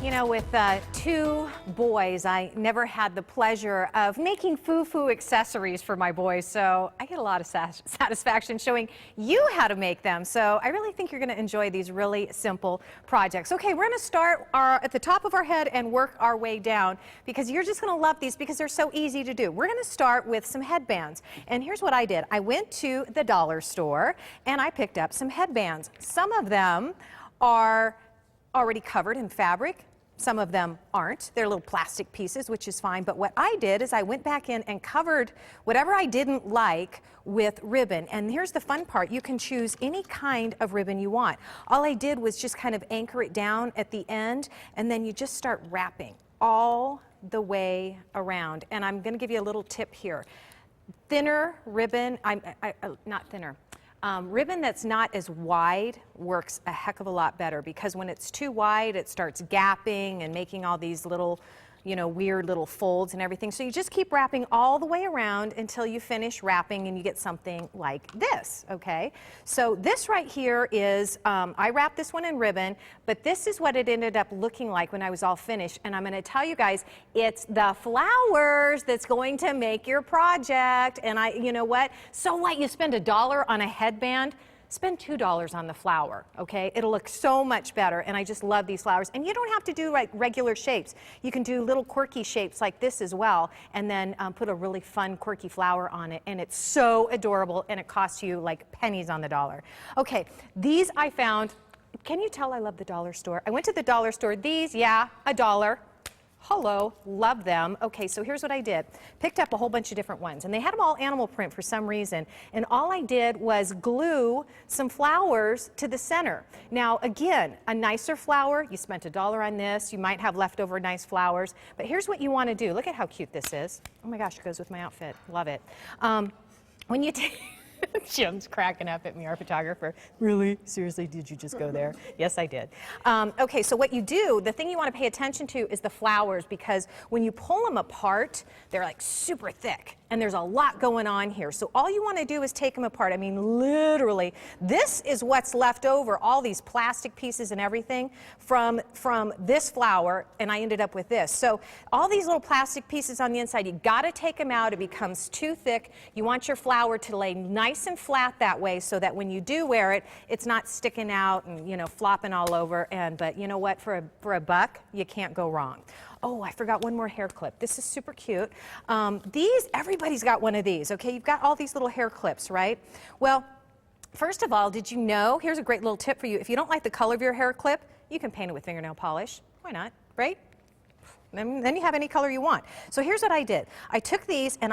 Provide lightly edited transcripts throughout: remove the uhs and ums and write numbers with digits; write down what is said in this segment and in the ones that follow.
You know, with two boys, I never had the pleasure of making foo-foo accessories for my boys, so I get a lot of satisfaction showing you how to make them. So I really think you're going to enjoy these really simple projects. Okay, we're going to start at the top of our head and work our way down because you're just going to love these because they're so easy to do. We're going to start with some headbands. And here's what I did. I went to the dollar store and I picked up some headbands. Some of them are already covered in fabric. Some of them aren't. They're little plastic pieces, which is fine. But what I did is I went back in and covered whatever I didn't like with ribbon. And here's the fun part. You can choose any kind of ribbon you want. All I did was just kind of anchor it down at the end, and then you just start wrapping all the way around. And I'm going to give you a little tip here. Thinner ribbon, not thinner. Ribbon that's not as wide works a heck of a lot better because when it's too wide, it starts gapping and making all these little, weird little folds and everything. So you just keep wrapping all the way around until you finish wrapping and you get something like this, okay? So this right here is, I wrapped this one in ribbon, but this is what it ended up looking like when I was all finished. And I'm going to tell you guys, it's the flowers that's going to make your project. And you know what? So what? You spend $1 on a headband? Spend $2 on the flower, okay? It'll look so much better, and I just love these flowers. And you don't have to do like regular shapes. You can do little quirky shapes like this as well, and then put a really fun quirky flower on it, and it's so adorable, and it costs you like pennies on the dollar. Okay, these I found. Can you tell I love the dollar store? I went to the dollar store. These, yeah, $1. Hello, love them. Okay, so here's what I did. Picked up a whole bunch of different ones, and they had them all animal print for some reason, and all I did was glue some flowers to the center. Now, again, a nicer flower, you spent $1 on this, you might have leftover nice flowers, but here's what you want to do. Look at how cute this is. Oh my gosh, it goes with my outfit. Love it. When you take... Jim's cracking up at me, our photographer. Really? Seriously, did you just go there? Yes, I did. Okay, so what you do, the thing you want to pay attention to is the flowers, because when you pull them apart, they're like super thick, and there's a lot going on here. So all you want to do is take them apart. I mean, literally, this is what's left over, all these plastic pieces and everything from this flower, and I ended up with this. So all these little plastic pieces on the inside, you got to take them out. It becomes too thick. You want your flower to lay nice and flat that way so that when you do wear it, it's not sticking out and, flopping all over. But you know what? For a buck, you can't go wrong. Oh, I forgot one more hair clip. This is super cute. Everybody's got one of these, okay? You've got all these little hair clips, right? Well, first of all, did you know, here's a great little tip for you. If you don't like the color of your hair clip, you can paint it with fingernail polish. Why not, right? Then you have any color you want. So here's what I did. I took these and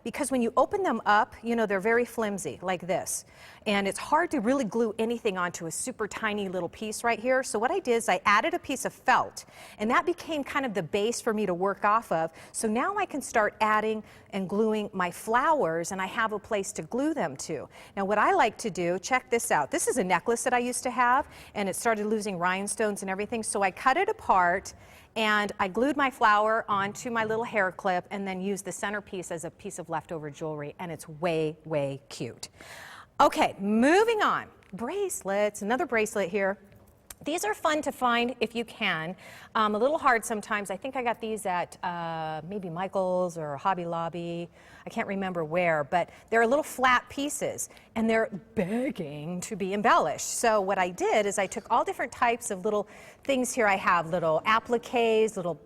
because when you open them up, they're very flimsy like this. And it's hard to really glue anything onto a super tiny little piece right here. So what I did is I added a piece of felt, and that became kind of the base for me to work off of. So now I can start adding and gluing my flowers, and I have a place to glue them to. Now what I like to do, check this out. This is a necklace that I used to have, and it started losing rhinestones and everything. So I cut it apart, and I glued my flower onto my little hair clip and then used the centerpiece as a piece of leftover jewelry, and it's way, way cute. Okay, moving on. Bracelets, another bracelet here. These are fun to find if you can. A little hard sometimes. I think I got these at maybe Michael's or Hobby Lobby. I can't remember where, but they're little flat pieces, and they're begging to be embellished. So what I did is I took all different types of little things here. I have little appliques, little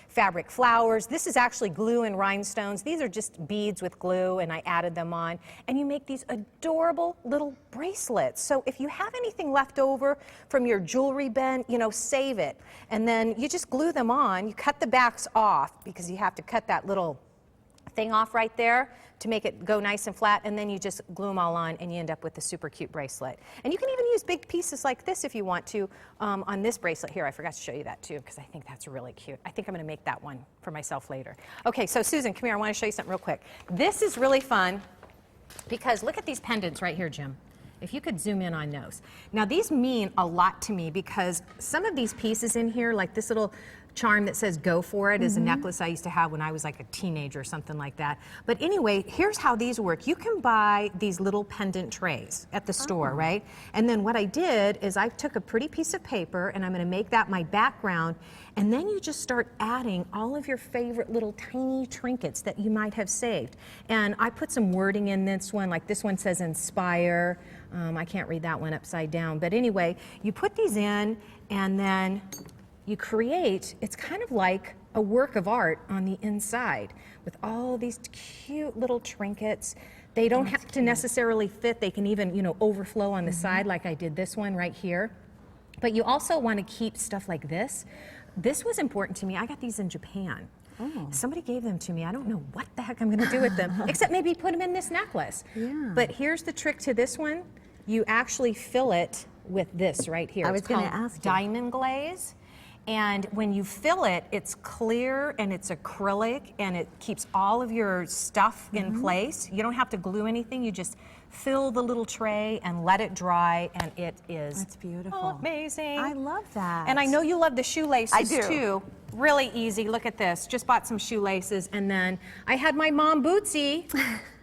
fabric flowers. This is actually glue and rhinestones. These are just beads with glue, and I added them on. And you make these adorable little bracelets. So if you have anything left over from your jewelry bin, save it. And then you just glue them on. You cut the backs off because you have to cut that little thing off right there to make it go nice and flat, and then you just glue them all on and you end up with a super cute bracelet. And you can even use big pieces like this if you want to on this bracelet here. I forgot to show you that too because I think that's really cute. I think I'm going to make that one for myself later. Okay, so Susan, come here. I want to show you something real quick. This is really fun because look at these pendants right here, Jim. If you could zoom in on those. Now these mean a lot to me because some of these pieces in here, like this little charm that says "Go for it" is a necklace I used to have when I was like a teenager or something like that. But anyway, here's how these work. You can buy these little pendant trays at the store, right? And then what I did is I took a pretty piece of paper and I'm going to make that my background, and then you just start adding all of your favorite little tiny trinkets that you might have saved. And I put some wording in this one, like this one says "Inspire." I can't read that one upside down, but anyway, you put these in and then you create, it's kind of like a work of art on the inside with all these cute little trinkets. They don't have to necessarily fit. They can even, you know, overflow on the side like I did this one right here. But you also want to keep stuff like this. This was important to me. I got these in Japan. Somebody gave them to me. I don't know what the heck I'm going to do with them, except maybe put them in this necklace. But here's the trick to this one. You actually fill it with this right here. I was going to ask you. Diamond glaze. And when you fill it, it's clear and it's acrylic and it keeps all of your stuff in place. You don't have to glue anything. You just fill the little tray and let it dry, and it is That's beautiful. amazing. I love that. And I know you love the shoelaces I do. too. Really easy. Look at this. Just bought some shoelaces, and then I had my mom Bootsy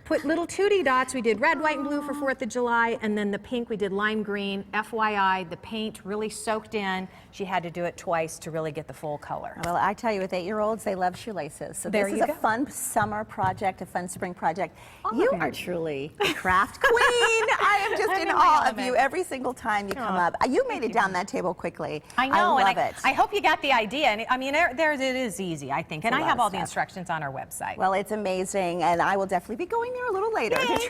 put little tootie dots. We did red, white, and blue for 4th of July, and then the pink we did lime green. FYI, the paint really soaked in. She had to do it twice to really get the full color. Well, I tell you, with 8-year-olds, they love shoelaces. So There this is you a go. fun summer project, a fun spring project. All You of you. are truly a craft queen. I am just I'm in in my awe of element. you every single time you come up. You made it down that table quickly. I know, I love and it. I hope you got the idea. And I mean, it is easy, I think. And a I lot have of all the stuff. instructions on our website. Well, it's amazing, and I will definitely be going there a little later to